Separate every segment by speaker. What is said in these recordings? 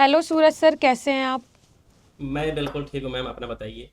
Speaker 1: Hello सूरज sir, कैसे हैं आप?
Speaker 2: मैं बिल्कुल ठीक हूँ मैम। अपना बताइए।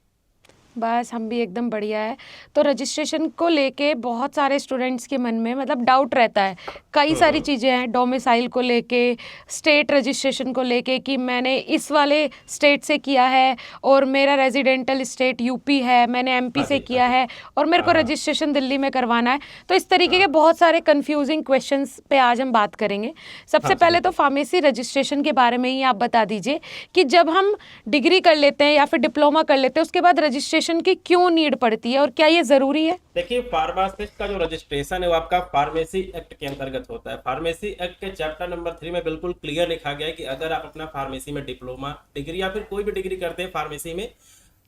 Speaker 1: बस हम भी एकदम बढ़िया है। तो रजिस्ट्रेशन को लेके बहुत सारे स्टूडेंट्स के मन में मतलब डाउट रहता है। कई सारी चीज़ें हैं, डोमिसाइल को लेके, स्टेट रजिस्ट्रेशन को लेके कि मैंने इस वाले स्टेट से किया है और मेरा रेजिडेंटल स्टेट यूपी है, मैंने एमपी
Speaker 2: हाँ
Speaker 1: से
Speaker 2: जी, हाँ
Speaker 1: किया
Speaker 2: जी।
Speaker 1: है और मेरे
Speaker 2: हाँ,
Speaker 1: को
Speaker 2: हाँ,
Speaker 1: रजिस्ट्रेशन दिल्ली में करवाना है। तो इस तरीके के
Speaker 2: हाँ।
Speaker 1: बहुत सारे कंफ्यूजिंग क्वेश्चंस पे आज हम बात करेंगे।
Speaker 2: हाँ
Speaker 1: सबसे
Speaker 2: जी,
Speaker 1: पहले तो
Speaker 2: बिल्कुल।
Speaker 1: फार्मेसी रजिस्ट्रेशन के बारे में ही आप बता दीजिए कि जब हम डिग्री कर लेते हैं या फिर डिप्लोमा कर लेते हैं उसके बाद रजिस्ट्रेशन की क्यों नीड पड़ती है और क्या ये ज़रूरी है?
Speaker 2: देखिए, फार्मासिस्ट का जो रजिस्ट्रेशन है वो आपका फार्मेसी एक्ट के अंतर्गत होता है। फार्मेसी एक्ट के चैप्टर नंबर 3 में बिल्कुल क्लियर लिखा गया है कि अगर आप अपना फार्मेसी में डिप्लोमा डिग्री या फिर कोई भी डिग्री करते हैं फार्मेसी में,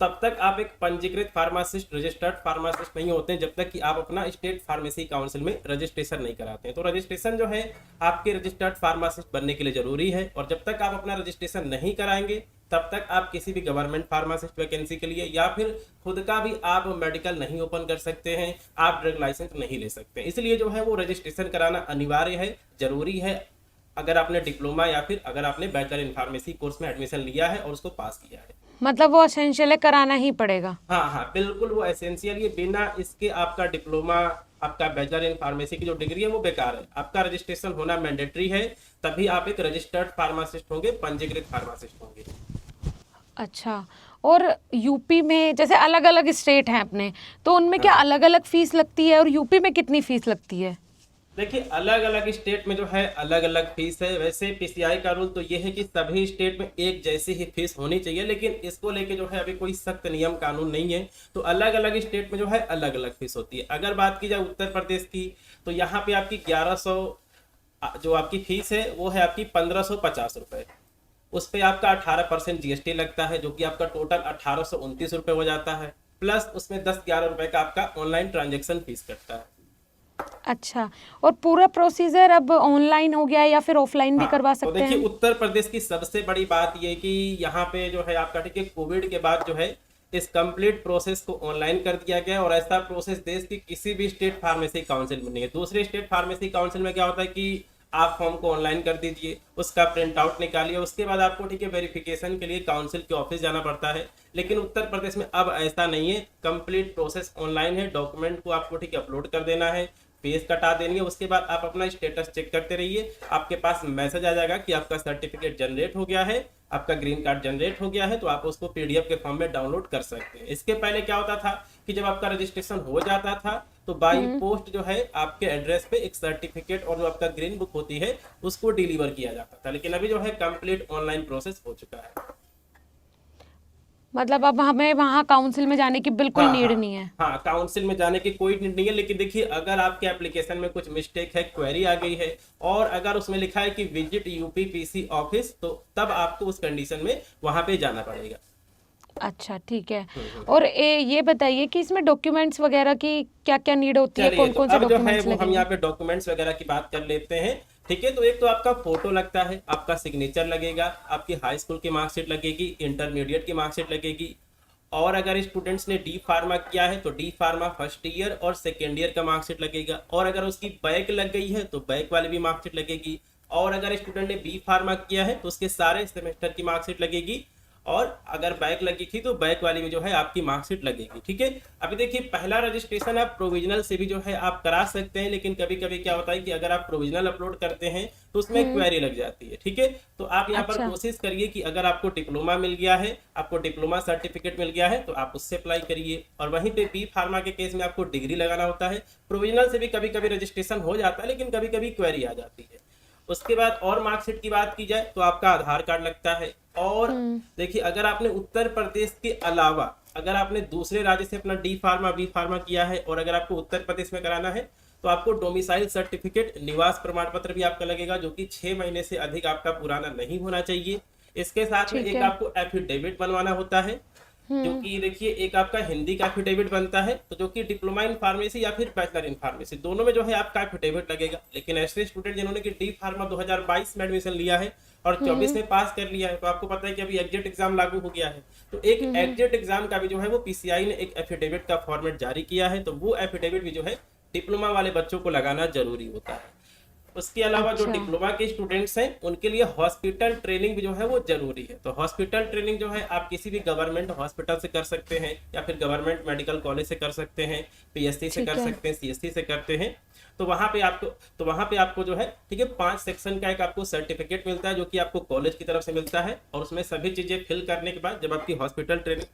Speaker 2: तब तक आप एक पंजीकृत फार्मासिस्ट, रजिस्टर्ड फार्मासिस्ट नहीं होते हैं जब तक कि आप अपना स्टेट फार्मेसी काउंसिल में रजिस्ट्रेशन नहीं कराते हैं। तो रजिस्ट्रेशन जो है आपके रजिस्टर्ड फार्मासिस्ट बनने के लिए जरूरी है, और जब तक आप अपना रजिस्ट्रेशन नहीं कराएंगे तब तक आप किसी भी गवर्नमेंट फार्मासिस्ट वैकेंसी के लिए या फिर खुद का भी आप मेडिकल नहीं ओपन कर सकते हैं, आप ड्रग लाइसेंस नहीं ले सकते। इसलिए जो है वो रजिस्ट्रेशन कराना अनिवार्य है, जरूरी है। अगर आपने डिप्लोमा या फिर अगर आपने बैचलर इन फार्मेसी कोर्स में एडमिशन लिया है और उसको पास किया है।
Speaker 1: मतलब वो एसेंशियल है, कराना ही पड़ेगा।
Speaker 2: हाँ, हाँ, बिल्कुल वो एसेंशियल। ये बिना इसके आपका डिप्लोमा, आपका बैचलर इन फार्मेसी की जो डिग्री है वो बेकार है। आपका रजिस्ट्रेशन होना मैंडेटरी है, तभी आप एक रजिस्टर्ड फार्मासिस्ट होंगे, पंजीकृत फार्मासिस्ट होंगे।
Speaker 1: अच्छा। और यूपी में जैसे अलग अलग स्टेट हैं अपने, तो उनमें
Speaker 2: हाँ
Speaker 1: क्या
Speaker 2: जी।
Speaker 1: अलग अलग फीस लगती है और यूपी में कितनी फीस लगती है?
Speaker 2: देखिए, अलग अलग स्टेट में जो है अलग अलग फीस है। वैसे पीसीआई का रूल तो ये है कि सभी स्टेट में एक जैसी ही फीस होनी चाहिए, लेकिन इसको लेके जो है अभी कोई सख्त नियम कानून नहीं है। तो अलग अलग स्टेट में जो है अलग अलग फीस होती है। अगर बात की जाए उत्तर प्रदेश की, तो यहाँ पे आपकी 1100 जो आपकी फीस है वो है आपकी 1550 रुपये। उस पे आपका 18% जीएसटी लगता है, जो कि आपका टोटल 1829 रुपये हो जाता है। प्लस उसमें 10-11 रुपए का आपका ऑनलाइन ट्रांजेक्शन फीस कटता है।
Speaker 1: अच्छा। और पूरा प्रोसीजर अब ऑनलाइन हो गया है या फिर ऑफलाइन भी
Speaker 2: हाँ,
Speaker 1: करवा
Speaker 2: तो
Speaker 1: सकते
Speaker 2: देखिए,
Speaker 1: हैं?
Speaker 2: उत्तर प्रदेश की सबसे बड़ी बात ये कि यहाँ पे जो है आपका, ठीक है, कोविड के बाद जो है इस कंप्लीट प्रोसेस को ऑनलाइन कर दिया गया है, और ऐसा प्रोसेस देश की किसी भी स्टेट फार्मेसी काउंसिल में नहीं है। दूसरे स्टेट फार्मेसी काउंसिल में क्या होता है कि आप फॉर्म को ऑनलाइन कर दीजिए, उसका प्रिंट आउट निकालिए, उसके बाद आपको, ठीक है, वेरिफिकेशन के लिए काउंसिल के ऑफिस जाना पड़ता है। लेकिन उत्तर प्रदेश में अब ऐसा नहीं है, कंप्लीट प्रोसेस ऑनलाइन है। डॉक्यूमेंट को आपको, ठीक है, अपलोड कर देना है, फीस कटा देनी है, उसके बाद आप अपना स्टेटस चेक करते रहिए। आपके पास मैसेज आ जाएगा कि आपका सर्टिफिकेट जनरेट हो गया है, आपका ग्रीन कार्ड जनरेट हो गया है, तो आप उसको पीडीएफ के फॉर्म में डाउनलोड कर सकते हैं। इसके पहले क्या होता था कि जब आपका रजिस्ट्रेशन हो जाता था तो बाई पोस्ट जो है आपके एड्रेस पे एक सर्टिफिकेट और जो आपका ग्रीन बुक होती है उसको डिलीवर किया जाता था। लेकिन अभी जो है कंप्लीट ऑनलाइन प्रोसेस हो चुका है।
Speaker 1: मतलब अब हमें वहाँ काउंसिल में जाने की बिल्कुल
Speaker 2: हाँ,
Speaker 1: नीड
Speaker 2: हाँ,
Speaker 1: नहीं है?
Speaker 2: हाँ, काउंसिल में जाने की कोई नीड नहीं है। लेकिन देखिए, अगर आपके एप्लीकेशन में कुछ मिस्टेक है, क्वेरी आ गई है, और अगर उसमें लिखा है कि विजिट यूपीपीसी ऑफिस, तो तब आपको उस कंडीशन में वहां पे जाना पड़ेगा।
Speaker 1: अच्छा, ठीक है। और ये बताइए कि इसमें डॉक्यूमेंट्स वगैरह की क्या क्या नीड होती है,
Speaker 2: चलिए,
Speaker 1: कौन
Speaker 2: तो
Speaker 1: कौन से
Speaker 2: अब जो है
Speaker 1: डॉक्यूमेंट्स
Speaker 2: वो हम यहाँ
Speaker 1: लगेंगे?
Speaker 2: पे डॉक्यूमेंट्स वगैरह की बात कर लेते हैं। ठीक है, तो एक तो आपका फोटो लगता है, आपका सिग्नेचर लगेगा, आपकी हाई स्कूल की मार्कशीट लगेगी, इंटरमीडिएट की मार्कशीट लगेगी, और अगर स्टूडेंट्स ने डी फार्मा किया है तो डी फार्मा फर्स्ट ईयर और सेकेंड ईयर का मार्कशीट लगेगा, और अगर उसकी बैक लग गई है तो बैक वाली भी मार्कशीट लगेगी, और अगर स्टूडेंट ने बी फार्मा किया है तो उसके सारे सेमेस्टर की मार्कशीट लगेगी, और अगर बैक लगी थी तो बैक वाली में जो है आपकी मार्कशीट लगेगी। ठीक है। अभी देखिए, पहला रजिस्ट्रेशन आप प्रोविजनल से भी जो है आप करा सकते हैं, लेकिन कभी कभी क्या होता है कि अगर आप प्रोविजनल अपलोड करते हैं तो उसमें क्वेरी लग जाती है। ठीक है। तो आप यहाँ पर
Speaker 1: अच्छा।
Speaker 2: कोशिश करिए कि अगर आपको डिप्लोमा मिल गया है, आपको डिप्लोमा सर्टिफिकेट मिल गया है, तो आप उससे अप्लाई करिए। और वहीं पे बी फार्मा के केस में आपको डिग्री लगाना होता है। प्रोविजनल से भी कभी कभी रजिस्ट्रेशन हो जाता है, लेकिन कभी कभी क्वेरी आ जाती है। उसके बाद और मार्कशीट की बात की जाए तो आपका आधार कार्ड लगता है। और देखिए, अगर आपने उत्तर प्रदेश के अलावा अगर आपने दूसरे राज्य से अपना डी फार्मा बी फार्मा किया है और अगर आपको उत्तर प्रदेश में कराना है, तो आपको डोमिसाइल सर्टिफिकेट, निवास प्रमाण पत्र भी आपका लगेगा, जो कि 6 महीने से अधिक आपका पुराना नहीं होना चाहिए। इसके साथ में
Speaker 1: ठीक
Speaker 2: एक
Speaker 1: है।
Speaker 2: आपको एफिडेविट बनवाना होता है, जो कि देखिए, एक आपका हिंदी का एफिडेविट बनता है, तो जो कि डिप्लोमा इन फार्मेसी या फिर बैचलर इन फार्मेसी दोनों में जो है आपका एफिडेविट लगेगा। लेकिन ऐसे स्टूडेंट जिन्होंने कि डी फार्मा 2022 में एडमिशन लिया है और 24 में पास कर लिया है, तो आपको पता है कि अभी एग्जिट एग्जाम लागू हो गया है, तो एक एग्जिट एग्जाम का भी जो है वो पीसीआई ने एक एफिडेविट का फॉर्मेट जारी किया है, तो वो एफिडेविट भी जो है डिप्लोमा वाले बच्चों को लगाना जरूरी होता है। उसके अलावा जो
Speaker 1: अच्छा।
Speaker 2: डिप्लोमा के स्टूडेंट्स हैं उनके लिए हॉस्पिटल ट्रेनिंग भी जो है वो जरूरी है। तो हॉस्पिटल ट्रेनिंग जो है आप किसी भी गवर्नमेंट हॉस्पिटल से कर सकते हैं या फिर गवर्नमेंट मेडिकल कॉलेज से कर सकते हैं, पीएससी से
Speaker 1: ठीक
Speaker 2: कर
Speaker 1: है।
Speaker 2: सकते हैं, सीएससी से करते हैं। तो वहाँ पे आपको जो है ठीक है 5 सेक्शन का एक आपको सर्टिफिकेट मिलता है जो कि आपको कॉलेज की तरफ से मिलता है। और उसमें सभी चीज़ें फिल करने के बाद जब आपकी हॉस्पिटल ट्रेनिंग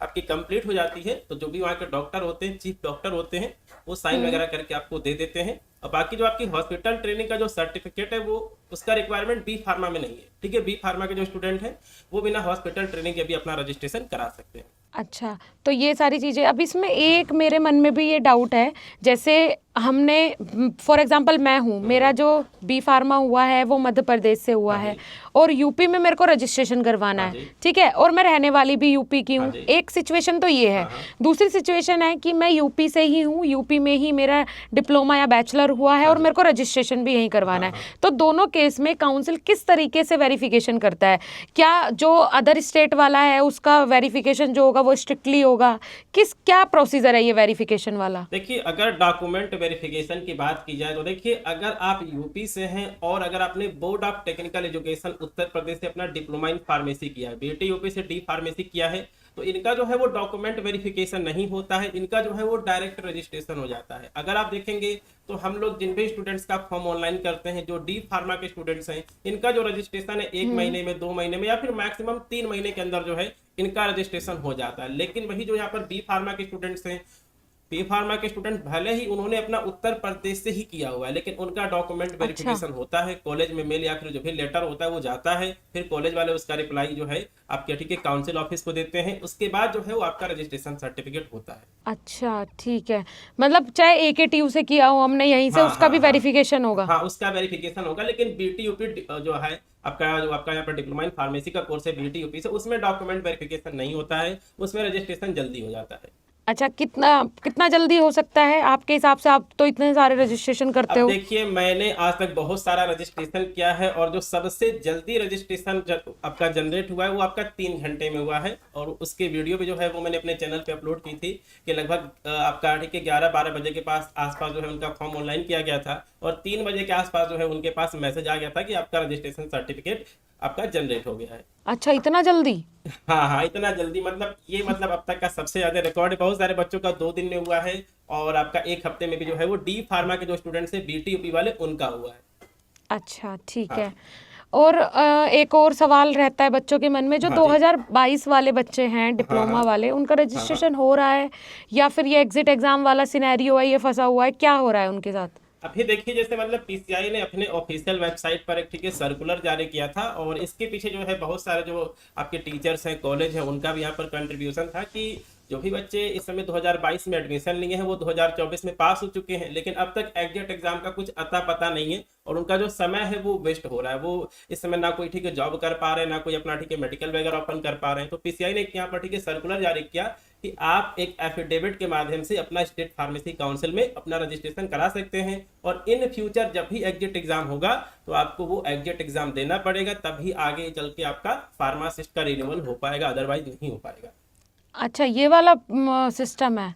Speaker 2: आपकी कंप्लीट हो जाती है तो जो भी वहाँ के डॉक्टर होते हैं, चीफ डॉक्टर होते हैं, वो साइन वगैरह करके आपको दे देते हैं। और बाकी जो आपकी हॉस्पिटल ट्रेनिंग का जो सर्टिफिकेट है वो उसका रिक्वायरमेंट बी फार्मा में नहीं है। ठीक है, बी फार्मा के जो स्टूडेंट हैं वो बिना हॉस्पिटल ट्रेनिंग के भी अपना रजिस्ट्रेशन करा सकते हैं।
Speaker 1: अच्छा, तो ये सारी चीज़ें। अब इसमें एक मेरे मन में भी ये डाउट है, जैसे हमने फॉर एग्जांपल मैं हूँ, मेरा जो बी फार्मा हुआ है वो मध्य प्रदेश से हुआ
Speaker 2: हाँ
Speaker 1: है
Speaker 2: जी।
Speaker 1: और यूपी में मेरे को रजिस्ट्रेशन करवाना
Speaker 2: हाँ
Speaker 1: है,
Speaker 2: जी।
Speaker 1: ठीक है, और मैं रहने वाली भी यूपी की
Speaker 2: हाँ
Speaker 1: हूँ।
Speaker 2: जी।
Speaker 1: एक सिचुएशन तो ये है।
Speaker 2: हाँ, हाँ।
Speaker 1: दूसरी सिचुएशन है कि मैं यूपी से ही हूँ, यूपी में ही मेरा डिप्लोमा या बैचलर हुआ है और मेरे को रजिस्ट्रेशन भी यहीं करवाना है। तो दोनों केस में काउंसिल किस तरीके से वेरिफिकेशन करता है? क्या जो अदर स्टेट वाला है उसका वेरिफिकेशन जो होगा वो स्ट्रिक्टली होगा? क्या प्रोसीजर है ये वेरिफिकेशन वाला?
Speaker 2: देखिए, अगर डॉक्यूमेंट वेरिफिकेशन की बात की जाए तो देखिए, अगर आप यूपी से हैं और अगर आपने board of technical education Uttar Pradesh से अपना डिप्लोमा इन फार्मेसी किया है, बीटी यूपी से डी फार्मेसी किया है, तो इनका जो है वो डॉक्यूमेंट वेरिफिकेशन नहीं होता है, इनका जो है वो डायरेक्ट रजिस्ट्रेशन हो जाता है। अगर आप देखेंगे तो हम लोग जिन भी स्टूडेंट्स का फॉर्म ऑनलाइन करते हैं, जो डी फार्मा के स्टूडेंट्स हैं, इनका जो रजिस्ट्रेशन है 1 महीने में, 2 महीने में या फिर मैक्सिमम 3 महीने के अंदर जो है इनका रजिस्ट्रेशन हो जाता है। लेकिन वही जो यहाँ पर बी फार्मा के स्टूडेंट्स हैं, बी फार्मा के स्टूडेंट भले ही उन्होंने अपना उत्तर प्रदेश से ही किया हुआ है, लेकिन उनका डॉक्यूमेंट वेरिफिकेशन होता है, कॉलेज में मेल या फिर जो भी लेटर होता है वो जाता है, फिर कॉलेज वाले उसका रिप्लाई जो है आपके ठीक है काउंसिल ऑफिस को देते हैं, उसके बाद जो है वो आपका रजिस्ट्रेशन सर्टिफिकेट होता है।
Speaker 1: अच्छा, ठीक है। मतलब चाहे एकेटीयू से किया हो हमने यहीं से,
Speaker 2: हाँ,
Speaker 1: उसका भी
Speaker 2: हाँ, हाँ।
Speaker 1: वेरिफिकेशन होगा?
Speaker 2: हाँ, उसका वेरिफिकेशन होगा, लेकिन बीटी यूपी जो है आपका यहाँ पर डिप्लोमा इन फार्मेसी का कोर्स है बीटी यूपी से, उसमें डॉक्यूमेंट वेरिफिकेशन नहीं होता है, उसमें रजिस्ट्रेशन जल्दी हो जाता है।
Speaker 1: अच्छा, कितना कितना जल्दी हो सकता है आपके हिसाब से? आप तो इतने सारे रजिस्ट्रेशन करते
Speaker 2: अब
Speaker 1: हो।
Speaker 2: देखिए, मैंने आज तक बहुत सारा रजिस्ट्रेशन किया है और जो सबसे जल्दी रजिस्ट्रेशन आपका जनरेट हुआ है वो आपका 3 घंटे में हुआ है। और उसके वीडियो भी जो है वो मैंने अपने चैनल पे अपलोड की थी कि लगभग आपका ठीक है 11-12 बजे के पास आसपास जो है उनका फॉर्म ऑनलाइन किया गया था और 3 बजे के आसपास जो है उनके पास मैसेज आ गया था कि आपका रजिस्ट्रेशन सर्टिफिकेट आपका जनरेट हो गया है।
Speaker 1: अच्छा, इतना जल्दी?
Speaker 2: हाँ हाँ, इतना जल्दी, मतलब अब तक का सबसे ज्यादा रिकॉर्ड है। बहुत सारे बच्चों का 2 दिन में हुआ है और आपका 1 हफ्ते में भी जो है वो डी फार्मा के जो स्टूडेंट्स है बीटी यूपी वाले उनका हुआ है।
Speaker 1: अच्छा, ठीक
Speaker 2: हाँ।
Speaker 1: है। और एक और सवाल रहता है बच्चों के मन में, जो
Speaker 2: हाँ जी।
Speaker 1: 2022 वाले बच्चे हैं डिप्लोमा
Speaker 2: हाँ।
Speaker 1: वाले, उनका रजिस्ट्रेशन हो रहा है या फिर ये एग्जिट एग्जाम वाला सिनेरियो है, ये फंसा हुआ है, क्या हो रहा है उनके साथ?
Speaker 2: अभी देखिए, जैसे पीसीआई ने अपने ऑफिशियल वेबसाइट पर एक ठीक है सर्कुलर जारी किया था और इसके पीछे जो है बहुत सारे जो आपके टीचर्स हैं, कॉलेज हैं, उनका भी यहाँ पर कंट्रीब्यूशन था कि जो भी बच्चे इस समय 2022 में एडमिशन लिए हैं वो 2024 में पास हो चुके हैं, लेकिन अब तक एग्जिट एग्जाम का कुछ अता पता नहीं है और उनका जो समय है वो वेस्ट हो रहा है। वो इस समय ना कोई ठीक है जॉब कर पा रहे हैं, ना कोई अपना ठीक है मेडिकल वगैरह ओपन कर पा रहे हैं। तो पीसीआई ने यहाँ पर ठीक है सर्कुलर जारी किया कि आप एक एफिडेविट के माध्यम से अपना स्टेट फार्मेसी काउंसिल में अपना रजिस्ट्रेशन करा सकते हैं और इन फ्यूचर जब भी एग्जिट एग्जाम होगा तो आपको वो एग्जिट एग्जाम देना पड़ेगा, तभी आगे चल के आपका फार्मासिस्ट का रिन्यूअल हो पाएगा, अदरवाइज नहीं हो पाएगा।
Speaker 1: अच्छा, ये वाला सिस्टम है।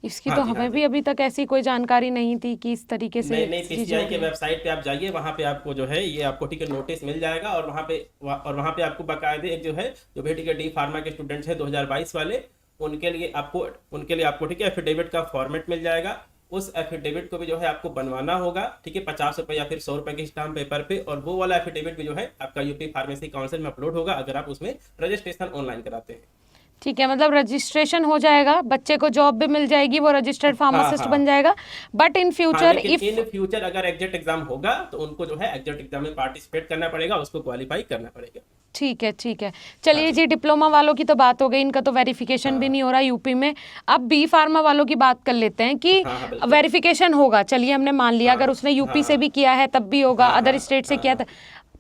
Speaker 1: इसकी
Speaker 2: हाँ
Speaker 1: तो
Speaker 2: जी, हाँ
Speaker 1: हमें
Speaker 2: जी।
Speaker 1: भी अभी तक ऐसी कोई जानकारी नहीं थी कि इस तरीके से
Speaker 2: नहीं नहीं,
Speaker 1: चीजें
Speaker 2: पीसीआई के
Speaker 1: होंगी।
Speaker 2: वेबसाइट पे आप जाइए, वहाँ पे आपको जो है ये आपको ठीक है नोटिस मिल जाएगा और वहाँ पे आपको बाकायदे एक जो है जो भी ठीक है डी फार्मा के स्टूडेंट्स हैं 2022 वाले, उनके लिए आपको ठीक है एफिडेविट का फॉर्मेट मिल जाएगा। उस एफिडेविट को भी जो है आपको बनवाना होगा, ठीक है, 50 रुपये या फिर 100 रुपये के स्टाम्प पेपर पे, और वो वाला एफिडेविट भी जो है आपका यूपी फार्मेसी काउंसिल में अपलोड होगा अगर आप उसमें रजिस्ट्रेशन ऑनलाइन कराते हैं।
Speaker 1: ठीक है, मतलब रजिस्ट्रेशन हो जाएगा, बच्चे को जॉब भी मिल जाएगी, वो रजिस्टर्ड फार्मासिस्ट
Speaker 2: हाँ।
Speaker 1: बन जाएगा। बट इन
Speaker 2: हाँ,
Speaker 1: फ्यूचर
Speaker 2: लेकिन
Speaker 1: इफ
Speaker 2: इन फ्यूचर अगर एग्जिट एग्जाम होगा तो उनको जो है एग्जिट एग्जाम में पार्टिसिपेट करना पड़ेगा, उसको क्वालिफाई करना पड़ेगा।
Speaker 1: ठीक है, ठीक है। चलिए जी, डिप्लोमा वालों की तो बात हो गई, इनका तो वेरिफिकेशन भी नहीं हो रहा यूपी में। अब बी फार्मा वालों की बात कर लेते हैं कि
Speaker 2: हाँ, बिल्कुल।
Speaker 1: वेरिफिकेशन होगा। चलिए, हमने मान लिया अगर उसने यूपी से भी किया है तब भी होगा, अदर स्टेट से किया था।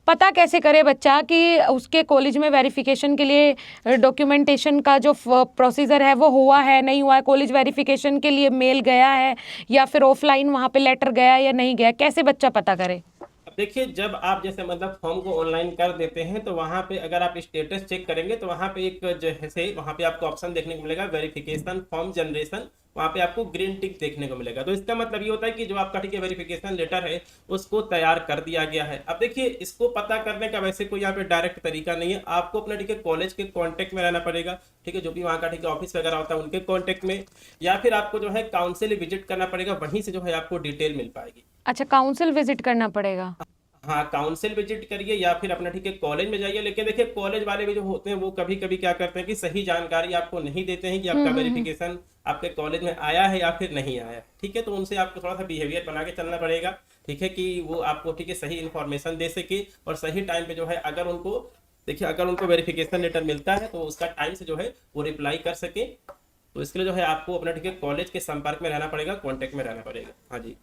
Speaker 1: पता कैसे करे बच्चा कि उसके कॉलेज में वेरिफिकेशन के लिए डॉक्यूमेंटेशन का जो प्रोसीजर है वो हुआ है नहीं हुआ है, कॉलेज वेरिफिकेशन के लिए मेल गया है या फिर ऑफलाइन वहाँ पे लेटर गया या नहीं गया, कैसे बच्चा पता करे?
Speaker 2: अब देखिए, जब आप जैसे मतलब फॉर्म को ऑनलाइन कर देते हैं तो वहाँ पे अगर आप स्टेटस चेक करेंगे तो वहाँ पे एक जैसे वहाँ पे आपको ऑप्शन देखने को मिलेगा वेरिफिकेशन फॉर्म जनरेशन। वहाँ पे आपको ग्रीन टिक देखने को मिलेगा। तो इसका मतलब ये होता है कि जो आपका ठीक है वेरिफिकेशन लेटर है उसको तैयार कर दिया गया है। अब देखिए, इसको पता करने का वैसे कोई यहाँ पे डायरेक्ट तरीका नहीं है। आपको अपना ठीक है कॉलेज के कांटेक्ट में रहना पड़ेगा, ठीक है, जो भी वहाँ का ठीक है ऑफिस वगैरह होता है उनके कांटेक्ट में, या फिर आपको जो है काउंसिल विजिट करना पड़ेगा, वहीं से जो है आपको डिटेल मिल पाएगी।
Speaker 1: अच्छा, काउंसिल विजिट करना पड़ेगा।
Speaker 2: हाँ, काउंसिल विजिट करिए या फिर अपना ठीक है कॉलेज में जाइए। लेकिन देखिए, कॉलेज वाले भी जो होते हैं वो कभी कभी क्या करते हैं कि सही जानकारी आपको नहीं देते हैं कि आपका वेरिफिकेशन आपके कॉलेज में आया है या फिर नहीं आया है, ठीक है। तो उनसे आपको थोड़ा सा बिहेवियर बना के चलना पड़ेगा, ठीक है, कि वो आपको ठीक है सही इन्फॉर्मेशन दे सके और सही टाइम पे जो है अगर उनको देखिए अगर उनको वेरिफिकेशन लेटर मिलता है तो उसका टाइम से जो है वो रिप्लाई कर सके। तो इसके लिए जो है आपको अपना ठीक है कॉलेज के संपर्क में रहना पड़ेगा, कॉन्टेक्ट में रहना पड़ेगा। हाँ जी।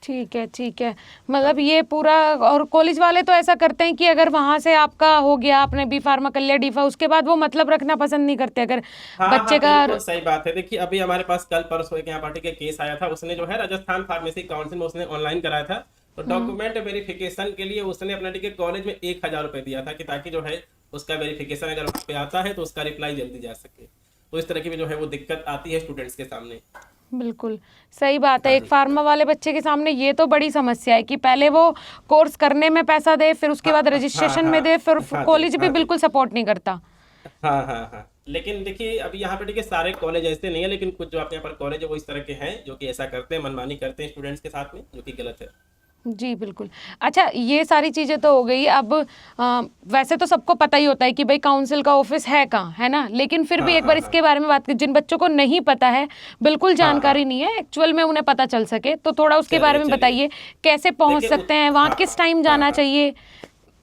Speaker 1: ठीक है, ठीक है। मतलब ये पूरा, और कॉलेज वाले तो ऐसा करते हैं कि अगर वहां से आपका हो गया, आपने बी फार्मा कर लिया, डी फा, उसके बाद वो मतलब रखना पसंद नहीं करते अगर
Speaker 2: हाँ
Speaker 1: बच्चे
Speaker 2: हाँ,
Speaker 1: का।
Speaker 2: बिल्कुल सही बात है। देखिए, अभी हमारे पास कल परसों एक यहाँ पार्टी के केस आया था। उसने जो है राजस्थान फार्मेसी काउंसिल में उसने ऑनलाइन कराया था। तो डॉक्यूमेंट वेरिफिकेशन के लिए उसने अपना टिकट कॉलेज में 1,000 रुपये दिया था कि ताकि जो है उसका वेरिफिकेशन अगर वहाँ पे आता है तो उसका रिप्लाई जल्दी जा सके। तो इस तरह की भी जो है वो दिक्कत आती है स्टूडेंट्स के सामने।
Speaker 1: बिल्कुल सही बात है।
Speaker 2: हाँ
Speaker 1: एक
Speaker 2: जी।
Speaker 1: फार्मा वाले बच्चे के सामने ये तो बड़ी समस्या है कि पहले वो कोर्स करने में पैसा दे, फिर उसके
Speaker 2: हाँ
Speaker 1: बाद
Speaker 2: हाँ
Speaker 1: रजिस्ट्रेशन
Speaker 2: हाँ।
Speaker 1: में दे, फिर
Speaker 2: हाँ जी,
Speaker 1: कॉलेज भी
Speaker 2: हाँ जी।
Speaker 1: बिल्कुल सपोर्ट नहीं करता।
Speaker 2: हाँ हाँ हाँ। लेकिन देखिए, अभी यहाँ पे देखिए सारे कॉलेज ऐसे नहीं है, लेकिन कुछ जो आपके यहाँ पर कॉलेज है वो इस तरह के हैं जो कि ऐसा करते हैं, मनमानी करते हैं स्टूडेंट्स के साथ में, जो कि गलत है।
Speaker 1: जी बिल्कुल। अच्छा, ये सारी चीज़ें तो हो गई। अब वैसे तो सबको पता ही होता है कि भाई काउंसिल का ऑफिस है कहाँ, है ना, लेकिन फिर भी
Speaker 2: हाँ
Speaker 1: एक
Speaker 2: हाँ
Speaker 1: बार
Speaker 2: हाँ
Speaker 1: इसके बारे में बात करें। जिन बच्चों को नहीं पता है, बिल्कुल
Speaker 2: हाँ हाँ।
Speaker 1: जानकारी नहीं है एक्चुअल में, उन्हें पता चल सके तो थोड़ा उसके बारे
Speaker 2: चलिए
Speaker 1: में
Speaker 2: चलिए।
Speaker 1: बताइए, कैसे पहुंच
Speaker 2: देखिए
Speaker 1: सकते हैं वहाँ,
Speaker 2: हाँ
Speaker 1: किस टाइम
Speaker 2: हाँ
Speaker 1: जाना
Speaker 2: हाँ।
Speaker 1: चाहिए।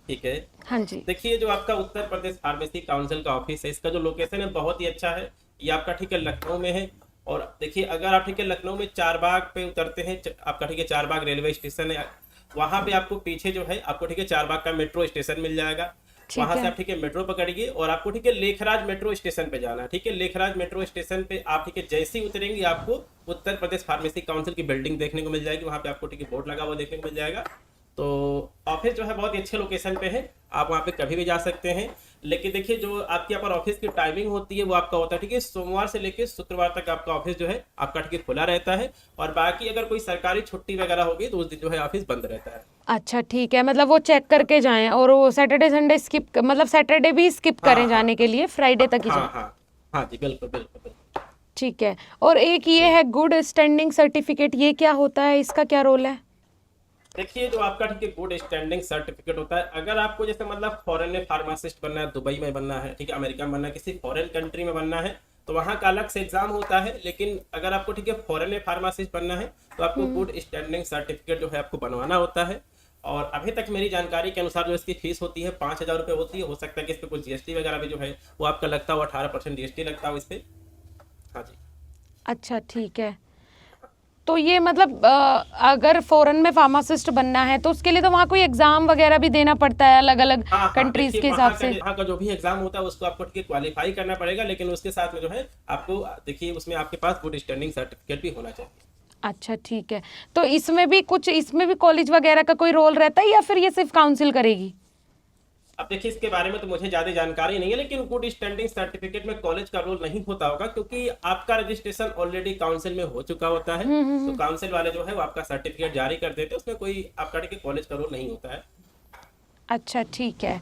Speaker 2: ठीक है।
Speaker 1: हाँ जी।
Speaker 2: देखिए, जो आपका उत्तर प्रदेश फार्मेसी काउंसिल का ऑफिस है, इसका जो लोकेशन है बहुत ही अच्छा है। ये आपका ठीक है लखनऊ में है। और देखिए, अगर आप ठीक है लखनऊ में चारबाग पे उतरते हैं, आपका ठीक है चारबाग रेलवे स्टेशन है, वहां पे आपको पीछे जो है आपको ठीक है चारबाग का मेट्रो स्टेशन मिल जाएगा।
Speaker 1: ठीक
Speaker 2: वहां से
Speaker 1: है।
Speaker 2: आप ठीक है मेट्रो पकड़िए और आपको ठीक है लेखराज मेट्रो स्टेशन पे जाना है। ठीक है, लेखराज मेट्रो स्टेशन पे आप ठीक है जैसे ही उतरेंगे आपको उत्तर प्रदेश फार्मेसी काउंसिल की बिल्डिंग देखने को मिल जाएगी। वहां पे आपको ठीक है बोर्ड लगा हुआ देखने को मिल जाएगा। तो ऑफिस जो है बहुत ही अच्छे लोकेशन पे है, आप वहाँ पे कभी भी जा सकते हैं। लेकिन देखिए, जो आपके यहाँ पर ऑफिस की टाइमिंग होती है वो आपका होता है ठीक है सोमवार से लेकर शुक्रवार तक आपका ऑफिस जो है आपका ठीक है खुला रहता है। और बाकी अगर कोई सरकारी छुट्टी वगैरह होगी तो उस दिन जो है ऑफिस बंद रहता है।
Speaker 1: अच्छा ठीक है, मतलब वो चेक करके जाएं, और वो सैटरडे संडे स्किप, मतलब सैटरडे भी स्किप
Speaker 2: हाँ
Speaker 1: करें
Speaker 2: हाँ
Speaker 1: जाने के लिए, फ्राइडे तक ही
Speaker 2: हाँ
Speaker 1: जाएं।
Speaker 2: हाँ। हाँ जी, बिल्कुल बिल्कुल बिल्कुल।
Speaker 1: ठीक है। और एक ये
Speaker 2: जी।
Speaker 1: है गुड स्टैंडिंग सर्टिफिकेट, ये क्या होता है, इसका क्या रोल है।
Speaker 2: देखिए, जो आपका ठीक है गुड स्टैंडिंग सर्टिफिकेट होता है, अगर आपको जैसे मतलब फॉरेन में फार्मासिस्ट बनना है, दुबई में बनना है, ठीक है, अमेरिका में बनना है, किसी फॉरेन कंट्री में बनना है, तो वहाँ का अलग से एग्जाम होता है। लेकिन अगर आपको ठीक है फॉरेन में फार्मासिस्ट बनना है तो आपको गुड स्टैंडिंग सर्टिफिकेट जो है आपको बनवाना होता है। और अभी तक मेरी जानकारी के अनुसार जो इसकी फीस होती है 5,000 रुपये होती है। हो सकता है कि इस पर कुछ जीएसटी वगैरह भी जो है वो आपका लगता हो, 18% जीएसटी लगता हो इस पर। हाँ जी।
Speaker 1: अच्छा ठीक है। तो ये मतलब अगर फॉरेन में फार्मासिस्ट बनना है तो उसके लिए तो वहाँ कोई एग्जाम वगैरह भी देना पड़ता है अलग अलग
Speaker 2: हाँ हाँ।
Speaker 1: कंट्रीज
Speaker 2: देखिए,
Speaker 1: के हिसाब से।
Speaker 2: वहाँ का जो भी एग्जाम होता है उसको आपको ठीक है क्वालिफाई करना पड़ेगा। लेकिन उसके साथ में जो है आपको देखिए उसमें आपके पास गुड स्टैंडिंग सर्टिफिकेट भी होना चाहिए।
Speaker 1: अच्छा ठीक है। तो इसमें भी कॉलेज वगैरह का कोई रोल रहता है या फिर ये सिर्फ काउंसिल करेगी।
Speaker 2: अब देखिए, इसके बारे में तो मुझे ज़्यादा जानकारी नहीं है, लेकिन गुड स्टैंडिंग सर्टिफिकेट में कॉलेज का रोल नहीं होता होगा, क्योंकि आपका रजिस्ट्रेशन ऑलरेडी काउंसिल में हो चुका होता है। तो काउंसिल वाले जो है वो आपका सर्टिफिकेट जारी कर देते हैं, उसमें कोई आपका ठीक है कॉलेज का रोल नहीं होता है।
Speaker 1: अच्छा ठीक है।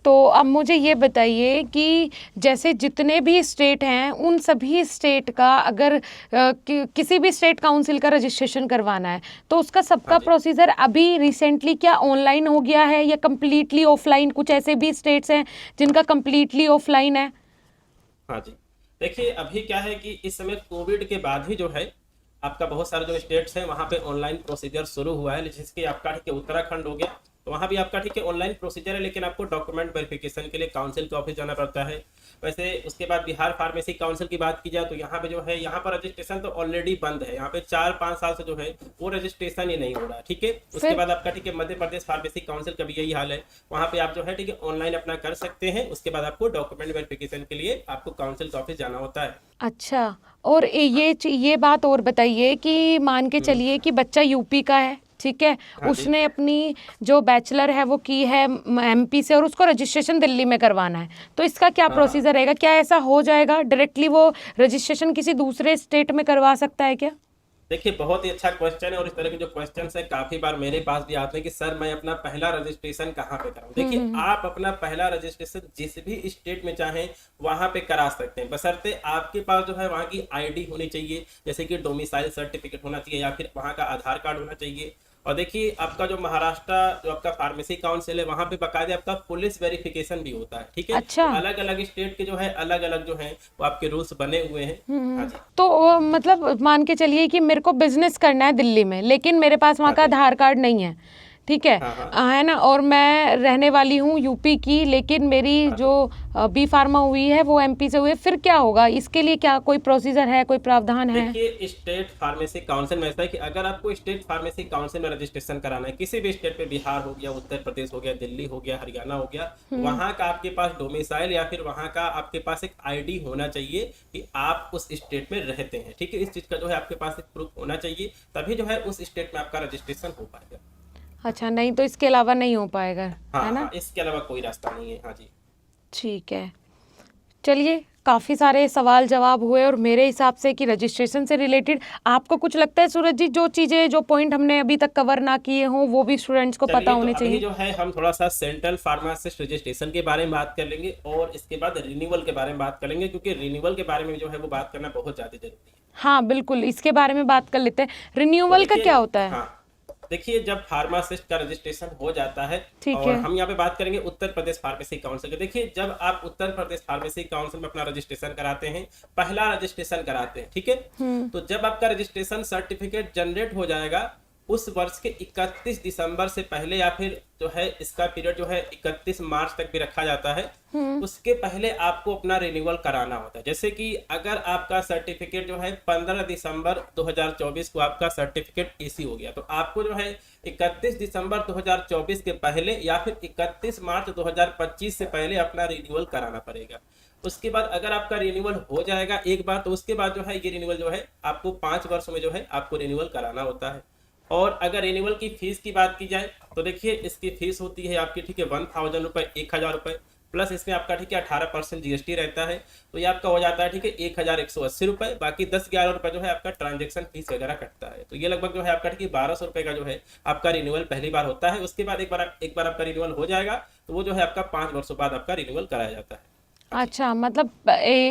Speaker 1: तो अब मुझे ये बताइए कि जैसे जितने भी स्टेट हैं उन सभी स्टेट का अगर किसी भी स्टेट काउंसिल का रजिस्ट्रेशन करवाना है तो उसका सबका
Speaker 2: हाँ जी।
Speaker 1: प्रोसीजर अभी रिसेंटली क्या ऑनलाइन हो गया है या कम्प्लीटली ऑफलाइन, कुछ ऐसे भी स्टेट्स हैं जिनका कम्प्लीटली ऑफलाइन है।
Speaker 2: हाँ जी। देखिए, अभी क्या है कि इस समय कोविड के बाद ही जो है आपका बहुत सारे जो स्टेट्स हैं वहाँ पे ऑनलाइन प्रोसीजर शुरू हुआ है। जैसे कि आपका ठीक है उत्तराखंड हो गया, तो वहाँ भी आपका ठीक है ऑनलाइन प्रोसीजर है, लेकिन आपको डॉक्यूमेंट वेरिफिकेशन के लिए काउंसिल के ऑफिस जाना पड़ता है। वैसे उसके बाद बिहार फार्मेसी काउंसिल की बात की जाए तो यहाँ पे जो है यहाँ पर रजिस्ट्रेशन तो ऑलरेडी बंद है। यहाँ पे 4-5 साल से जो है वो रजिस्ट्रेशन ही नहीं हो रहा है। ठीक है, उसके
Speaker 1: फिर
Speaker 2: बाद आपका ठीक है मध्य प्रदेश फार्मेसी काउंसिल का भी यही हाल है। वहाँ पे आप जो है ठीक है ऑनलाइन अपना कर सकते हैं। उसके बाद आपको डॉक्यूमेंट वेरिफिकेशन के लिए आपको काउंसिल के ऑफिस जाना होता है।
Speaker 1: अच्छा, और ये बात और बताइए कि मान के चलिए कि बच्चा यूपी का है, ठीक है,
Speaker 2: हाँ जी।
Speaker 1: उसने अपनी जो बैचलर है वो की है एमपी से, और उसको रजिस्ट्रेशन दिल्ली में करवाना है, तो इसका क्या
Speaker 2: हाँ,
Speaker 1: प्रोसीजर रहेगा? क्या ऐसा हो जाएगा डायरेक्टली वो रजिस्ट्रेशन किसी दूसरे स्टेट में करवा सकता है क्या?
Speaker 2: देखिए बहुत ही अच्छा क्वेश्चन है, और इस तरह के जो क्वेश्चन है काफी बार मेरे पास भी आते हैं कि सर मैं अपना पहला रजिस्ट्रेशन कहाँ पे कराऊं। देखिए आप अपना पहला रजिस्ट्रेशन जिस भी स्टेट में चाहें वहां पे करा सकते हैं, बशर्ते आपके पास जो है वहां की आईडी होनी चाहिए, जैसे कि डोमिसाइल सर्टिफिकेट होना चाहिए या फिर वहां का आधार कार्ड होना चाहिए। और देखिए आपका जो महाराष्ट्र जो आपका फार्मेसी काउंसिल है वहां पे बकायदे आपका पुलिस वेरिफिकेशन भी होता है, ठीक है।
Speaker 1: अच्छा।
Speaker 2: तो अलग अलग स्टेट के जो है अलग अलग जो है वो आपके रूल्स बने हुए हैं। हाँ जी।
Speaker 1: तो मतलब मान के चलिए कि मेरे को बिजनेस करना है दिल्ली में, लेकिन मेरे पास वहाँ
Speaker 2: हाँ
Speaker 1: का
Speaker 2: जी।
Speaker 1: आधार कार्ड नहीं है, ठीक है,
Speaker 2: हाँ हाँ
Speaker 1: है ना, और मैं रहने वाली हूँ यूपी की, लेकिन मेरी
Speaker 2: हाँ
Speaker 1: जो
Speaker 2: जी।
Speaker 1: बी फार्मा हुई है वो एमपी से हुई है, फिर क्या होगा? इसके लिए क्या कोई प्रोसीजर है, कोई प्रावधान है?
Speaker 2: देखिए स्टेट फार्मेसी काउंसिल में ऐसा है कि अगर आपको स्टेट फार्मेसी काउंसिल में रजिस्ट्रेशन कराना है किसी भी स्टेट पे, बिहार हो गया, उत्तर प्रदेश हो गया, दिल्ली हो गया, हरियाणा हो गया, वहां का आपके पास डोमिसाइल या फिर वहां का आपके पास एक आईडी होना चाहिए कि आप उस स्टेट में रहते हैं, ठीक है। इस चीज का जो है आपके पास एक प्रूफ होना चाहिए, तभी जो है उस स्टेट में आपका रजिस्ट्रेशन हो पाएगा।
Speaker 1: अच्छा, नहीं तो इसके अलावा नहीं हो पाएगा,
Speaker 2: हाँ
Speaker 1: है ना?
Speaker 2: हाँ, इसके अलावा कोई रास्ता नहीं है। हाँ जी।
Speaker 1: ठीक है, चलिए, काफ़ी सारे सवाल जवाब हुए, और मेरे हिसाब से कि रजिस्ट्रेशन से रिलेटेड आपको कुछ लगता है सूरज जी, जो चीज़ें जो पॉइंट हमने अभी तक कवर ना किए हों वो भी स्टूडेंट्स को पता
Speaker 2: चलिए तो
Speaker 1: होने
Speaker 2: अभी
Speaker 1: चाहिए?
Speaker 2: जो है हम थोड़ा सा सेंट्रल फार्मासिस्ट रजिस्ट्रेशन के बारे में बात कर लेंगे, और इसके बाद रिन्यूअल के बारे में बात कर लेंगे, क्योंकि रिन्यूअल के बारे में जो है वो बात करना बहुत ज़्यादा जरूरी है।
Speaker 1: हाँ बिल्कुल, इसके बारे में बात कर लेते हैं। रिन्यूअल का
Speaker 2: देखिए,
Speaker 1: क्या होता है?
Speaker 2: हाँ देखिए जब फार्मासिस्ट का रजिस्ट्रेशन हो जाता है,
Speaker 1: ठीक
Speaker 2: और
Speaker 1: है।
Speaker 2: हम यहाँ पे बात करेंगे उत्तर प्रदेश फार्मेसी काउंसिल के। देखिए जब आप उत्तर प्रदेश फार्मेसी काउंसिल में अपना रजिस्ट्रेशन कराते हैं, पहला रजिस्ट्रेशन कराते हैं, ठीक है, तो जब आपका रजिस्ट्रेशन सर्टिफिकेट जनरेट हो जाएगा उस वर्ष के 31 दिसंबर से पहले, या फिर जो है इसका पीरियड जो है 31 मार्च तक भी रखा जाता है, उसके पहले आपको अपना रिन्यूअल कराना होता है। जैसे कि अगर आपका सर्टिफिकेट जो है 15 दिसंबर 2024 को आपका सर्टिफिकेट इश्यू हो गया, तो आपको जो है 31 दिसंबर 2024 के पहले या फिर 31 मार्च 2025 से पहले अपना रिन्यूअल कराना पड़ेगा। उसके बाद अगर आपका रिन्यूअल हो जाएगा एक बार, तो उसके बाद जो है ये रिन्यूअल जो है आपको 5 वर्षों में जो है आपको रिन्यूअल कराना होता है। और अगर रिन्यूअल की फीस की बात की जाए तो देखिए इसकी फीस होती है आपकी, ठीक है, 1000 रुपये, 1000 रुपये, प्लस इसमें आपका ठीक है 18% जीएसटी रहता है, तो ये आपका हो जाता है ठीक है 1180 रुपये। बाकी 10-11 रुपये जो है आपका ट्रांजेक्शन फीस वगैरह कटता है, तो ये लगभग जो है आपका ठीक है 1200 रुपये का जो है आपका रिन्यूअल पहली बार होता है। उसके बाद एक बार आपका रिन्यूअल हो जाएगा तो वो जो है आपका 5 वर्षों बाद आपका रिन्यूअल कराया जाता है।
Speaker 1: अच्छा, मतलब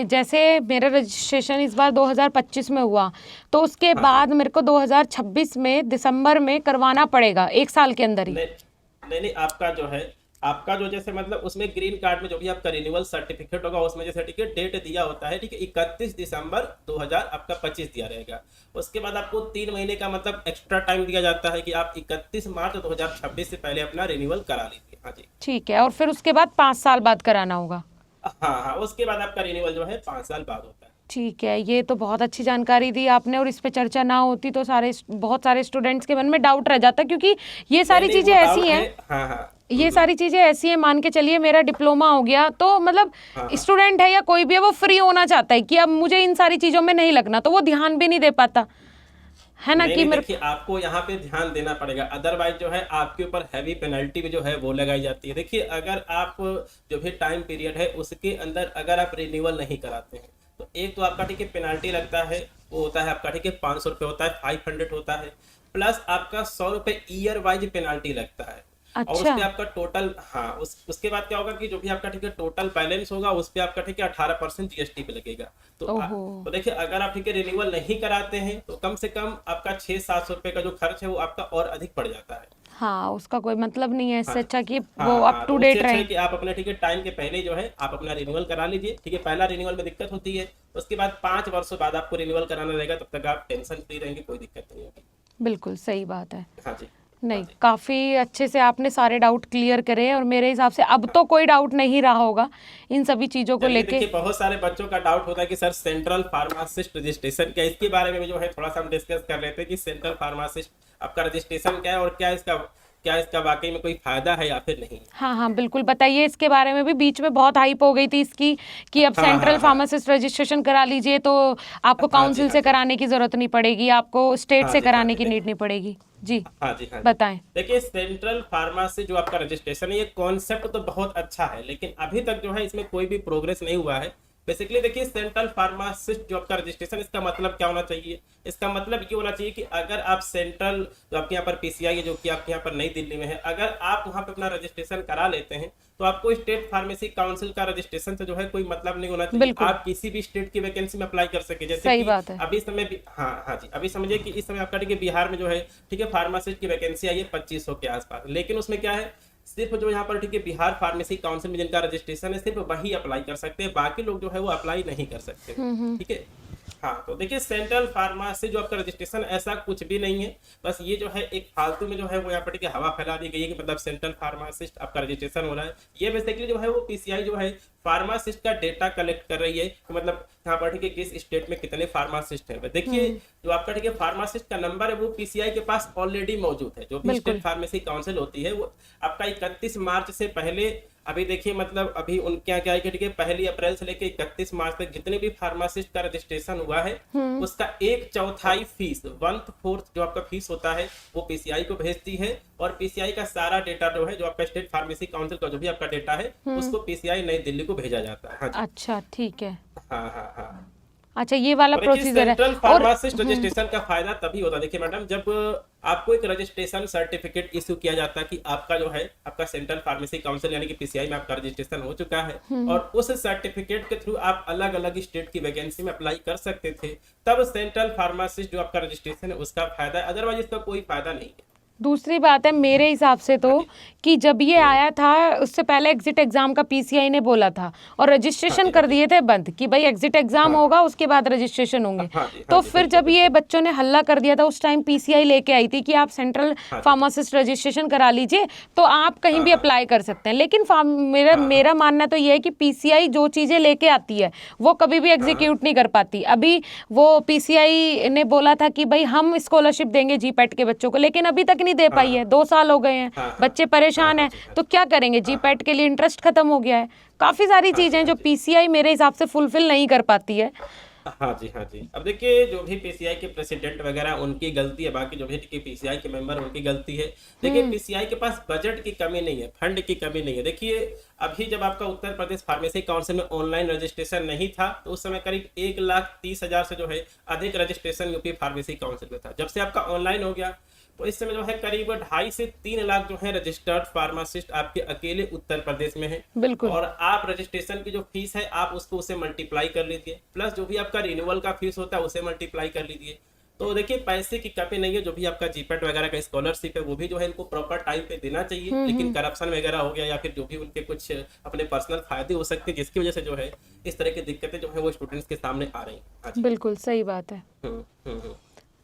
Speaker 1: जैसे मेरा रजिस्ट्रेशन इस बार 2025 में हुआ, तो उसके
Speaker 2: हाँ
Speaker 1: बाद मेरे को 2026 में दिसंबर में करवाना पड़ेगा, एक साल के अंदर ही?
Speaker 2: नहीं, आपका जो है आपका जो जैसे मतलब उसमें ग्रीन कार्ड में जो भी आपका रिन्यूअल सर्टिफिकेट होगा उसमें जैसे ठीक है डेट दिया होता है, ठीक है 31 दिसंबर 2025 दिया रहेगा। उसके बाद आपको 3 महीने का मतलब एक्स्ट्रा टाइम दिया जाता है कि आप 31 मार्च 2026 से पहले अपना रिन्यूअल करा लीजिए। हाँ जी।
Speaker 1: ठीक है, और फिर उसके बाद 5 साल बाद कराना होगा?
Speaker 2: हाँ हाँ, उसके बाद आपका रिन्यूअल जो है 5 साल बाद होता है।
Speaker 1: ठीक है, ये तो बहुत अच्छी जानकारी दी आपने, और इस पे चर्चा ना होती तो बहुत सारे स्टूडेंट्स के मन में डाउट रह जाता, क्योंकि ये सारी
Speaker 2: नहीं,
Speaker 1: चीज़ें
Speaker 2: वो
Speaker 1: ऐसी
Speaker 2: डाउट
Speaker 1: हैं,
Speaker 2: है। हाँ हाँ,
Speaker 1: ये सारी चीज़ें ऐसी हैं, मान के चलिए मेरा डिप्लोमा हो गया, तो मतलब
Speaker 2: हाँ हाँ।
Speaker 1: स्टूडेंट है या कोई भी है वो फ्री होना चाहता है कि अब मुझे इन सारी चीज़ों में नहीं लगना, तो वो ध्यान भी नहीं दे पाता, है ना, कि
Speaker 2: नहीं,
Speaker 1: मेरे।
Speaker 2: देखिए आपको यहाँ पे ध्यान देना पड़ेगा, अदरवाइज जो है आपके ऊपर हैवी पेनल्टी भी जो है वो लगाई जाती है। देखिए अगर आप जो भी टाइम पीरियड है उसके अंदर अगर आप रिन्यूअल नहीं कराते हैं तो एक तो आपका ठीक है पेनल्टी लगता है, वो होता है आपका ठीक है 500 रुपये होता है, 500 होता है, प्लस आपका 100 रुपये ईयर वाइज पेनल्टी लगता है। और
Speaker 1: अच्छा।
Speaker 2: उसपे आपका टोटल, हाँ उसके बाद क्या होगा कि जो भी आपका ठीक है टोटल बैलेंस होगा उस पे आपका ठीक है 18% जीएसटी पे लगेगा। तो तो देखिए अगर आप ठीक है रिन्यूअल नहीं कराते हैं तो कम से कम आपका 600-700 रुपये का जो खर्च है वो आपका और अधिक पड़ जाता है।
Speaker 1: हाँ, उसका कोई मतलब नहीं है, इससे अच्छा कि
Speaker 2: हाँ
Speaker 1: वो अप
Speaker 2: हाँ,
Speaker 1: टू
Speaker 2: तो
Speaker 1: डेट
Speaker 2: उससे अच्छा
Speaker 1: रहे।
Speaker 2: है कि आप अपने ठीक है टाइम के पहले जो है आप अपना रिन्यूअल करा लीजिए, ठीक है। पहला रिन्यूअल में दिक्कत होती है, उसके बाद 5 वर्षों बाद आपको रिन्यूअल कराना रहेगा, तब तक आप टेंशन फ्री रहेंगे, कोई दिक्कत नहीं होगी।
Speaker 1: बिल्कुल सही बात है।
Speaker 2: हाँ जी।
Speaker 1: नहीं, काफ़ी अच्छे से आपने सारे डाउट क्लियर करे, और मेरे हिसाब से अब तो कोई डाउट नहीं रहा होगा इन सभी चीज़ों को
Speaker 2: चलिए
Speaker 1: लेके।
Speaker 2: देखिए बहुत सारे बच्चों का डाउट होता है कि सर सेंट्रल फार्मासिस्ट रजिस्ट्रेशन क्या है, इसके बारे में भी जो है थोड़ा सा हम डिस्कस कर लेते हैं कि सेंट्रल फार्मासिस्ट आपका रजिस्ट्रेशन क्या है और क्या इसका वाकई में कोई फायदा है या फिर नहीं।
Speaker 1: हाँ हाँ बिल्कुल, बताइए, इसके बारे में भी बीच में बहुत हाइप हो गई थी इसकी कि अब
Speaker 2: हाँ,
Speaker 1: सेंट्रल
Speaker 2: हाँ,
Speaker 1: फार्मासिस्ट रजिस्ट्रेशन करा लीजिए तो आपको
Speaker 2: हाँ जी,
Speaker 1: काउंसिल
Speaker 2: हाँ
Speaker 1: से
Speaker 2: जी।
Speaker 1: कराने की ज़रूरत नहीं पड़ेगी, आपको स्टेट
Speaker 2: हाँ
Speaker 1: से
Speaker 2: जी, हाँ
Speaker 1: कराने
Speaker 2: जी,
Speaker 1: की नीड नहीं पड़ेगी।
Speaker 2: हाँ जी, हाँ जी।
Speaker 1: बताएं।
Speaker 2: देखिए, सेंट्रल फार्मेसी जो आपका रजिस्ट्रेशन है, ये कॉन्सेप्ट तो बहुत अच्छा है, लेकिन अभी तक जो है इसमें कोई भी प्रोग्रेस नहीं हुआ है। बेसिकली देखिए, सेंट्रल फार्मासिस्ट जो आपका रजिस्ट्रेशन, इसका मतलब क्या होना चाहिए? इसका मतलब ये होना चाहिए कि अगर आप सेंट्रल जो आपके यहाँ पर पीसीआई है, जो कि आपके यहाँ पर नई दिल्ली में है, अगर आप वहाँ पे अपना रजिस्ट्रेशन करा लेते हैं, तो आपको स्टेट फार्मेसी काउंसिल का रजिस्ट्रेशन से जो है कोई मतलब नहीं होना चाहिए।
Speaker 1: बिल्कुल।
Speaker 2: आप किसी भी स्टेट की वैकेंसी में अप्लाई कर सके। जैसे
Speaker 1: सही
Speaker 2: कि
Speaker 1: बात है।
Speaker 2: अभी समय हाँ जी, अभी समझिए कि इस समय आपका ठीक है बिहार में जो है ठीक है फार्मासिस्ट की वैकेंसी आई है 2500 के आसपास, लेकिन उसमें क्या है, सिर्फ जो यहाँ पर ठीक है बिहार फार्मेसी काउंसिल में जिनका रजिस्ट्रेशन है, सिर्फ वही अप्लाई कर सकते हैं, बाकी लोग जो है वो अप्लाई नहीं कर सकते। ठीक है। हाँ, तो देखिए, सेंट्रल फार्मेसी जो आपका रजिस्ट्रेशन, ऐसा कुछ भी नहीं है। बस ये जो है एक फालतू में जो है वो यहाँ पर ठीक है हवा फैला दी गई है कि मतलब सेंट्रल फार्मासिस्ट आपका रजिस्ट्रेशन हो रहा है। ये बेसिकली जो है वो पीसीआई जो है फार्मासिस्ट का डेटा कलेक्ट कर रही है कि मतलब यहाँ पर ठीक है किस स्टेट में कितने फार्मासिस्ट हैं। देखिए, जो आपका ठीक है फार्मासिस्ट का नंबर है, वो पीसीआई के पास ऑलरेडी मौजूद है। जो भी स्टेट फार्मेसी काउंसिल होती है, वो आपका 31 मार्च से पहले, अभी देखिए मतलब अभी उनके यहाँ क्या है कि ठीक है 1 अप्रैल से लेकर 31 मार्च तक जितने भी फार्मासिस्ट का रजिस्ट्रेशन हुआ है, उसका 1/4 फीस, 1/4 जो आपका फीस होता है, वो पीसीआई को भेजती है। और पीसीआई का सारा डेटा जो है, जो आपका स्टेट फार्मेसी काउंसिल का जो भी आपका डेटा है, उसको पीसीआई नई दिल्ली को भेजा जाता है। हाँ जी।
Speaker 1: अच्छा, ठीक है।
Speaker 2: हाँ हाँ हाँ।
Speaker 1: अच्छा, ये वाला प्रोसीजर है।
Speaker 2: सेंट्रल फार्मासिस्ट रजिस्ट्रेशन का फायदा तभी होता है, देखिए मैडम, जब आपको एक रजिस्ट्रेशन सर्टिफिकेट इशू किया जाता है कि आपका जो है आपका सेंट्रल फार्मेसी काउंसिल यानी कि पीसीआई में आपका रजिस्ट्रेशन हो चुका है, और उस सर्टिफिकेट के थ्रू आप अलग अलग स्टेट की वैकेंसी में अप्लाई कर सकते थे, तब सेंट्रल फार्मासिस्ट जो आपका रजिस्ट्रेशन है उसका फायदा है, अदरवाइज इसका कोई फायदा नहीं है।
Speaker 1: दूसरी बात है मेरे हिसाब से तो कि जब ये आया था उससे पहले एग्जिट एग्जाम का पीसीआई ने बोला था और रजिस्ट्रेशन कर दिए थे बंद कि भाई एग्जिट एग्जाम होगा उसके बाद रजिस्ट्रेशन होंगे। तो फिर जब ये बच्चों ने हल्ला कर दिया था, उस टाइम पीसीआई लेके आई थी कि आप सेंट्रल फार्मासिस्ट रजिस्ट्रेशन करा लीजिए तो आप कहीं भी अप्लाई कर सकते हैं। लेकिन मेरा मानना तो ये है कि पीसीआई जो चीज़ें लेके आती है वो कभी भी एग्जीक्यूट नहीं कर पाती। अभी वो पीसीआई ने बोला था कि भाई हम स्कॉलरशिप देंगे जीपैट के बच्चों को, लेकिन अभी तक नहीं दे पाई है। 2 साल हो गए हैं, बच्चे परेशान हैं, तो क्या करेंगे? जीपैट के लिए इंटरेस्ट खत्म हो गया है। काफी सारी चीजें जो पीसीआई मेरे हिसाब से फुलफिल नहीं कर पाती है।
Speaker 2: हाँ जी, हाँ जी। अब देखिए, जो भी पीसीआई के प्रेसिडेंट वगैरह उनकी गलती है, बाकी जो भी पीसीआई के मेंबर उनकी गलती है। देखिए, पीसीआई के पास बजट की कमी नहीं है, फंड की कमी नहीं है। देखिए, अभी जब आपका उत्तर प्रदेश फार्मेसी काउंसिल में ऑनलाइन रजिस्ट्रेशन नहीं था, तो उस समय करीब 1,30,000 से जो है अधिक रजिस्ट्रेशन यूपी फार्मेसी काउंसिल में था। जब से आपका ऑनलाइन हो गया, तो इस समय जो है करीब 2.5 से 3 लाख जो है रजिस्टर्ड फार्मासिस्ट आपके अकेले उत्तर प्रदेश में है।
Speaker 1: बिल्कुल।
Speaker 2: और आप रजिस्ट्रेशन की जो फीस है, आप उसको उसे मल्टीप्लाई कर लीजिए, प्लस जो भी आपका रिन्यूअल का फीस होता है उसे मल्टीप्लाई कर लीजिए। तो देखिए, पैसे की कमी नहीं है। जो भी आपका जीपैट वगैरह का स्कॉलरशिप है, वो भी जो है इनको प्रॉपर टाइम पे देना चाहिए। लेकिन करप्शन वगैरह हो गया या फिर जो भी उनके कुछ अपने पर्सनल फायदे हो सकते हैं, जिसकी वजह से जो है इस तरह की दिक्कतें जो है वो स्टूडेंट्स के सामने आ रही हैं।
Speaker 1: बिल्कुल सही बात है।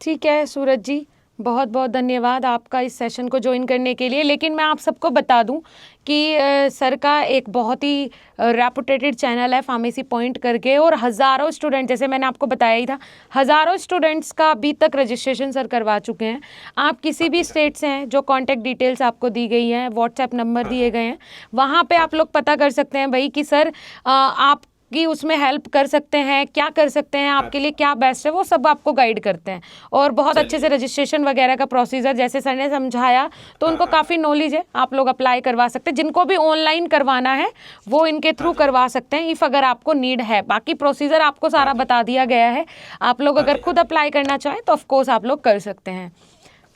Speaker 1: ठीक है सूरज जी, बहुत बहुत धन्यवाद आपका इस सेशन को ज्वाइन करने के लिए। लेकिन मैं आप सबको बता दूं कि सर का एक बहुत ही रेपुटेटेड चैनल है फार्मेसी पॉइंट करके, और हज़ारों स्टूडेंट, जैसे मैंने आपको बताया ही था, हज़ारों स्टूडेंट्स का अभी तक रजिस्ट्रेशन सर करवा चुके हैं। आप किसी भी स्टेट से हैं, जो कॉन्टैक्ट डिटेल्स आपको दी गई हैं, व्हाट्सएप नंबर दिए गए हैं, वहाँ पे आप लोग पता कर सकते हैं भाई कि सर आप कि उसमें हेल्प कर सकते हैं, क्या कर सकते हैं, आपके लिए क्या बेस्ट है, वो सब आपको गाइड करते हैं। और बहुत अच्छे से रजिस्ट्रेशन वगैरह का प्रोसीजर जैसे सर ने समझाया, तो उनको काफ़ी नॉलेज है। आप लोग अप्लाई करवा सकते हैं, जिनको भी ऑनलाइन करवाना है वो इनके थ्रू करवा सकते हैं, इफ़ अगर आपको नीड है। बाकी प्रोसीजर आपको सारा बता दिया गया है। आप लोग अगर खुद अप्लाई करना चाहें तो ऑफकोर्स आप लोग कर सकते हैं।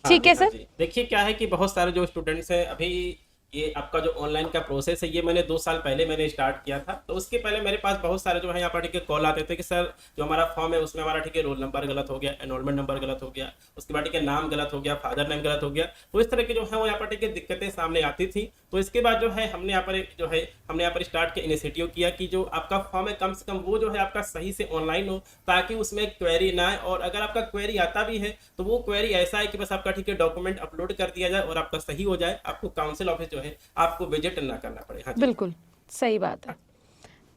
Speaker 1: ठीक है सर।
Speaker 2: देखिए, क्या है कि बहुत सारे जो स्टूडेंट्स हैं, अभी ये आपका जो ऑनलाइन का प्रोसेस है, ये मैंने 2 साल पहले मैंने स्टार्ट किया था। तो उसके पहले मेरे पास बहुत सारे जो है यहाँ पर ठीक है कॉल आते थे कि सर जो हमारा फॉर्म है उसमें हमारा ठीक है रोल नंबर गलत हो गया, एनरोलमेंट नंबर गलत हो गया, उसके बाद ठीक है नाम गलत हो गया, फादर नेम गलत हो गया। तो इस तरह की जो है वो यहाँ पर ठीक है दिक्कतें सामने आती थी। तो इसके बाद जो है हमने यहाँ पर स्टार्ट के इनिशिएटिव किया कि जो आपका फॉर्म है कम से कम वो जो है आपका सही से ऑनलाइन हो, ताकि उसमें क्वेरी ना आए। और अगर आपका क्वेरी आता भी है तो वो क्वेरी ऐसा है कि बस आपका ठीक है डॉक्यूमेंट अपलोड कर दिया जाए और आपका सही हो जाए, आपको काउंसिल ऑफिस जो है आपको विजिट ना करना पड़े। हाँ,
Speaker 1: बिल्कुल सही बात है।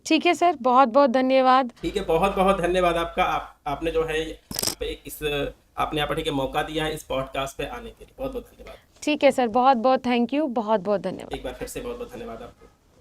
Speaker 1: ठीक है सर, बहुत बहुत धन्यवाद।
Speaker 2: ठीक है, बहुत बहुत धन्यवाद आपका। आपने जो है आपने यहाँ पर ठीक है मौका दिया है इस पॉडकास्ट पे आने के लिए, बहुत बहुत धन्यवाद।
Speaker 1: ठीक है सर, बहुत बहुत थैंक यू, बहुत बहुत धन्यवाद।
Speaker 2: एक बार फिर से बहुत बहुत धन्यवाद आपको।